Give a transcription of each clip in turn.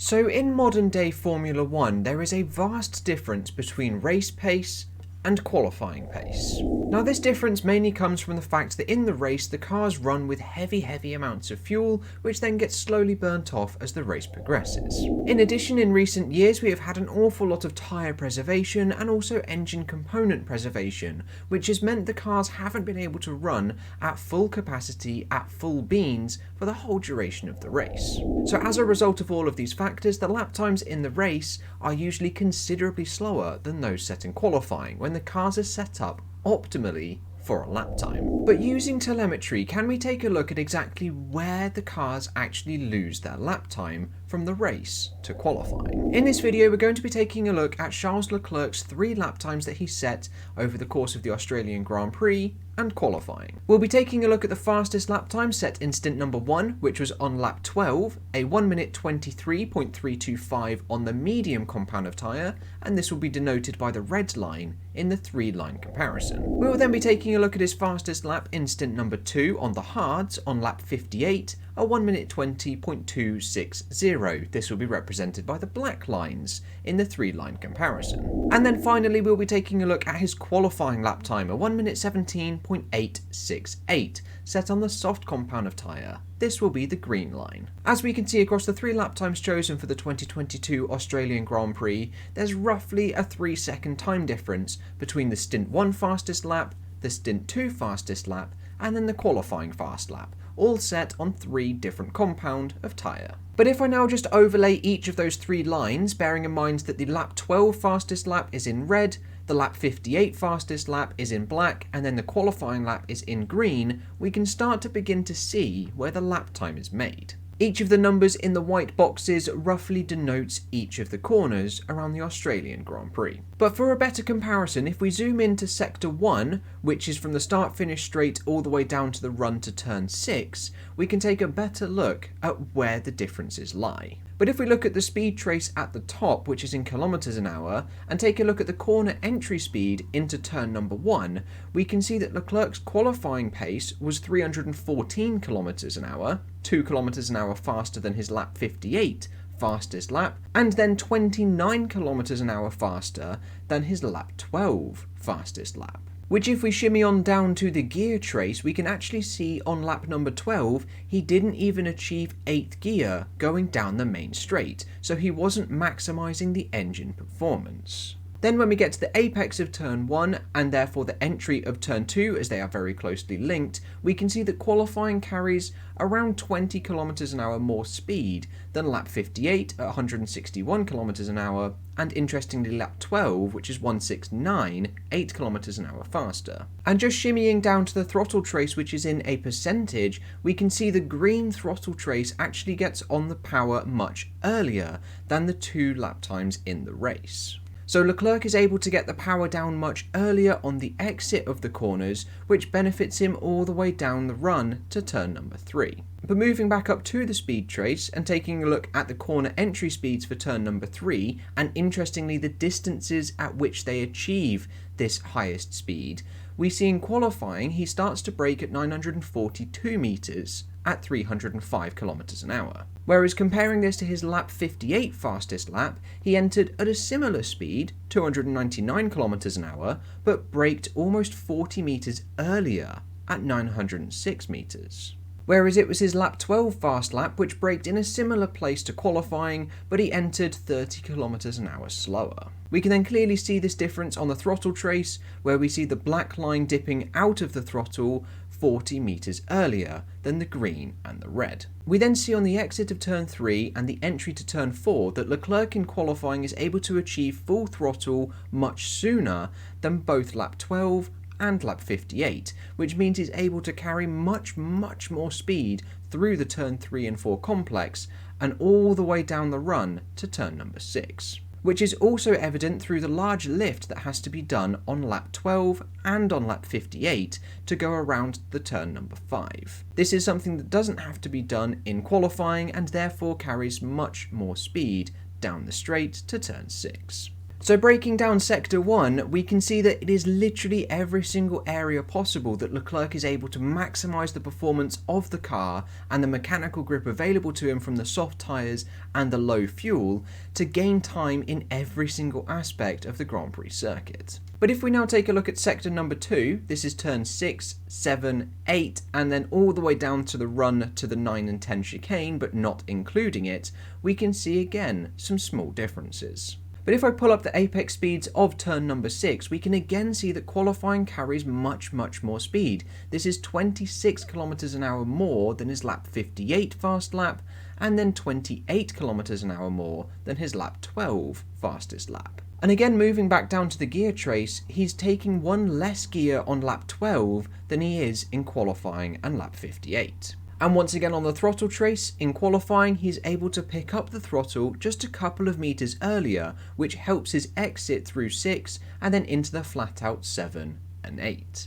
So in modern day Formula 1, there is a vast difference between race pace and qualifying pace. Now this difference mainly comes from the fact that in the race the cars run with heavy amounts of fuel, which then gets slowly burnt off as the race progresses. In addition, in recent years we have had an awful lot of tyre preservation and also engine component preservation, which has meant the cars haven't been able to run at full capacity at full beans for the whole duration of the race. So as a result of all of these factors, the lap times in the race are usually considerably slower than those set in qualifying, when the cars are set up optimally for a lap time. But using telemetry, can we take a look at exactly where the cars actually lose their lap time from the race to qualifying? In this video, we're going to be taking a look at Charles Leclerc's 3 lap times that he set over the course of the Australian Grand Prix and qualifying. We'll be taking a look at the fastest lap time set in stint number 1, which was on lap 12, a 1 minute 23.325 on the medium compound of tyre, and this will be denoted by the red line in the 3-line comparison. We will then be taking a look at his fastest lap in stint number 2 on the hards on lap 58, a 1 minute 20.260. This will be represented by the black lines in the 3-line comparison. And then finally we'll be taking a look at his qualifying lap time, a 1 minute 17.868, set on the soft compound of tyre. This will be the green line. As we can see across the 3 lap times chosen for the 2022 Australian Grand Prix, there's roughly a 3-second time difference between the stint 1 fastest lap, the stint 2 fastest lap, and then the qualifying fast lap, all set on 3 different compound of tyre. But if I now just overlay each of those 3 lines, bearing in mind that the lap 12 fastest lap is in red, the lap 58 fastest lap is in black, and then the qualifying lap is in green, we can start to begin to see where the lap time is made. Each of the numbers in the white boxes roughly denotes each of the corners around the Australian Grand Prix. But for a better comparison, if we zoom into Sector 1, which is from the start-finish straight all the way down to the run to turn 6, we can take a better look at where the differences lie. But if we look at the speed trace at the top, which is in kilometers an hour, and take a look at the corner entry speed into turn number 1, we can see that Leclerc's qualifying pace was 314 kilometers an hour, 2 kilometers an hour faster than his lap 58 fastest lap, and then 29 kilometers an hour faster than his lap 12 fastest lap. Which, if we shimmy on down to the gear trace, we can actually see on lap number 12 he didn't even achieve 8th gear going down the main straight, so he wasn't maximising the engine performance. Then when we get to the apex of turn 1, and therefore the entry of turn 2, as they are very closely linked, we can see that qualifying carries around 20 kilometers an hour more speed than lap 58 at 161 kilometers an hour, and interestingly lap 12, which is 169, 8 kilometers an hour faster. And just shimmying down to the throttle trace, which is in a percentage, we can see the green throttle trace actually gets on the power much earlier than the 2 lap times in the race. So Leclerc is able to get the power down much earlier on the exit of the corners, which benefits him all the way down the run to turn number 3. But moving back up to the speed trace and taking a look at the corner entry speeds for turn number 3, and interestingly the distances at which they achieve this highest speed, we see in qualifying he starts to brake at 942 metres at 305 kilometers an hour. Whereas comparing this to his lap 58 fastest lap, he entered at a similar speed, 299 kilometers an hour, but braked almost 40 meters earlier at 906 meters. Whereas it was his lap 12 fast lap which braked in a similar place to qualifying, but he entered 30 kilometers an hour slower. We can then clearly see this difference on the throttle trace, where we see the black line dipping out of the throttle 40 meters earlier than the green and the red. We then see on the exit of turn 3 and the entry to turn 4 that Leclerc in qualifying is able to achieve full throttle much sooner than both lap 12 and lap 58, which means he's able to carry much more speed through the turn 3 and 4 complex and all the way down the run to turn number 6. Which is also evident through the large lift that has to be done on lap 12 and on lap 58 to go around the turn number 5. This is something that doesn't have to be done in qualifying and therefore carries much more speed down the straight to turn 6. So breaking down Sector 1, we can see that it is literally every single area possible that Leclerc is able to maximise the performance of the car and the mechanical grip available to him from the soft tyres and the low fuel to gain time in every single aspect of the Grand Prix circuit. But if we now take a look at sector number 2, this is turn 6, 7, 8, and then all the way down to the run to the 9 and 10 chicane, but not including it, we can see again some small differences. But if I pull up the apex speeds of turn number 6, we can again see that qualifying carries much more speed. This is 26 kilometers an hour more than his lap 58 fast lap, and then 28 kilometers an hour more than his lap 12 fastest lap. And again, moving back down to the gear trace, he's taking one less gear on lap 12 than he is in qualifying and lap 58. And once again on the throttle trace, in qualifying he's able to pick up the throttle just a couple of meters earlier, which helps his exit through 6 and then into the flat out 7 and 8.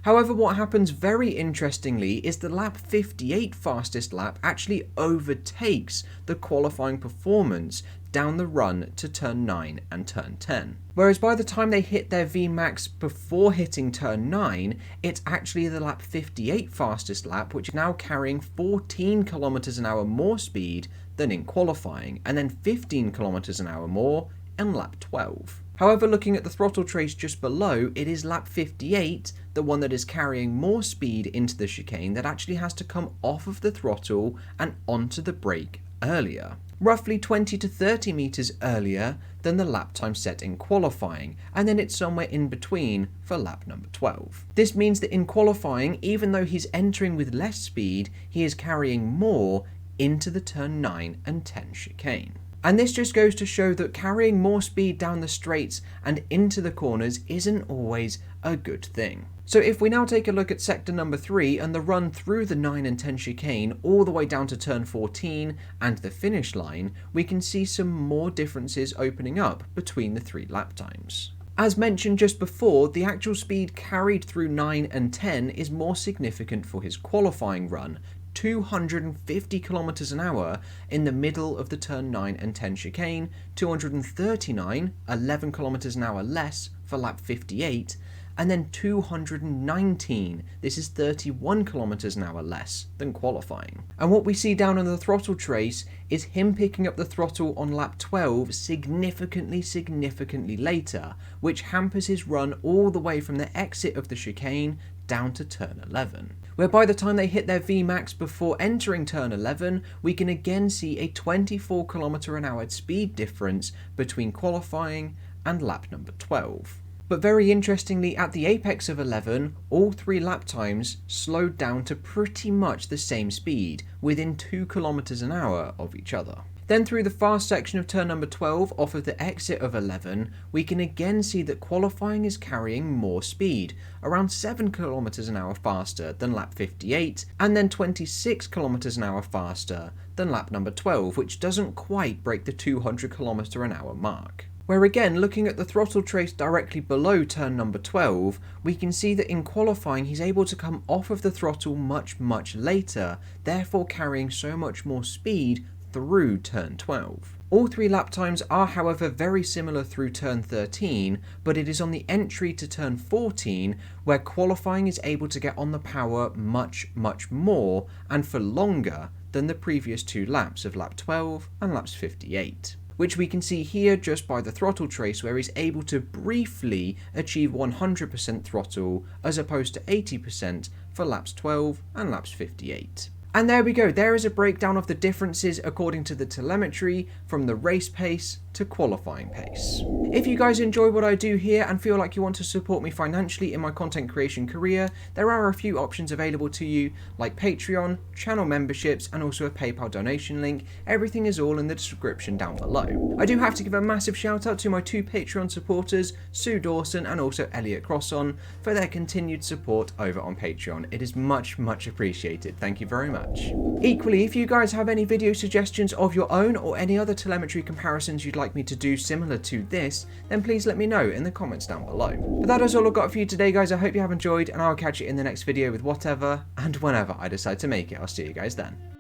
However, what happens very interestingly is the lap 58 fastest lap actually overtakes the qualifying performance down the run to turn 9 and turn 10. Whereas by the time they hit their VMAX before hitting turn 9, it's actually the lap 58 fastest lap, which is now carrying 14 kilometers an hour more speed than in qualifying, and then 15 kilometers an hour more in lap 12. However, looking at the throttle trace just below, it is lap 58, the one that is carrying more speed into the chicane, that actually has to come off of the throttle and onto the brake earlier. Roughly 20 to 30 meters earlier than the lap time set in qualifying, and then it's somewhere in between for lap number 12. This means that in qualifying, even though he's entering with less speed, he is carrying more into the turn 9 and 10 chicane. And this just goes to show that carrying more speed down the straights and into the corners isn't always a good thing. So if we now take a look at sector number 3 and the run through the 9 and 10 chicane all the way down to turn 14 and the finish line, we can see some more differences opening up between the 3 lap times. As mentioned just before, the actual speed carried through 9 and 10 is more significant for his qualifying run, 250 kilometers an hour in the middle of the turn 9 and 10 chicane, 239, 11 kilometers an hour less for lap 58, and then 219, this is 31 kilometers an hour less than qualifying. And what we see down on the throttle trace is him picking up the throttle on lap 12 significantly later, which hampers his run all the way from the exit of the chicane down to turn 11. Where by the time they hit their VMAX before entering turn 11, we can again see a 24 km an hour speed difference between qualifying and lap number 12. But very interestingly, at the apex of 11, all 3 lap times slowed down to pretty much the same speed, within 2 km an hour of each other. Then through the fast section of turn number 12 off of the exit of 11, we can again see that qualifying is carrying more speed, around 7 km an hour faster than lap 58, and then 26 km an hour faster than lap number 12, which doesn't quite break the 200 km an hour mark. Where again, looking at the throttle trace directly below turn number 12, we can see that in qualifying he's able to come off of the throttle much later, therefore carrying so much more speed through turn 12. All 3 lap times are however very similar through turn 13, but it is on the entry to turn 14 where qualifying is able to get on the power much more and for longer than the previous 2 laps of lap 12 and laps 58. Which we can see here just by the throttle trace, where he's able to briefly achieve 100% throttle as opposed to 80% for laps 12 and laps 58. And there we go, there is a breakdown of the differences according to the telemetry from the race pace to qualifying pace. If you guys enjoy what I do here and feel like you want to support me financially in my content creation career, there are a few options available to you like Patreon, channel memberships, and also a PayPal donation link. Everything is all in the description down below. I do have to give a massive shout out to my 2 Patreon supporters, Sue Dawson and also Elliot Crosson, for their continued support over on Patreon. It is much appreciated. Thank you very much. Equally, if you guys have any video suggestions of your own or any other telemetry comparisons you'd like me to do similar to this, then please let me know in the comments down below. But that is all I've got for you today, guys. I hope you have enjoyed, and I'll catch you in the next video with whatever and whenever I decide to make it. I'll see you guys then.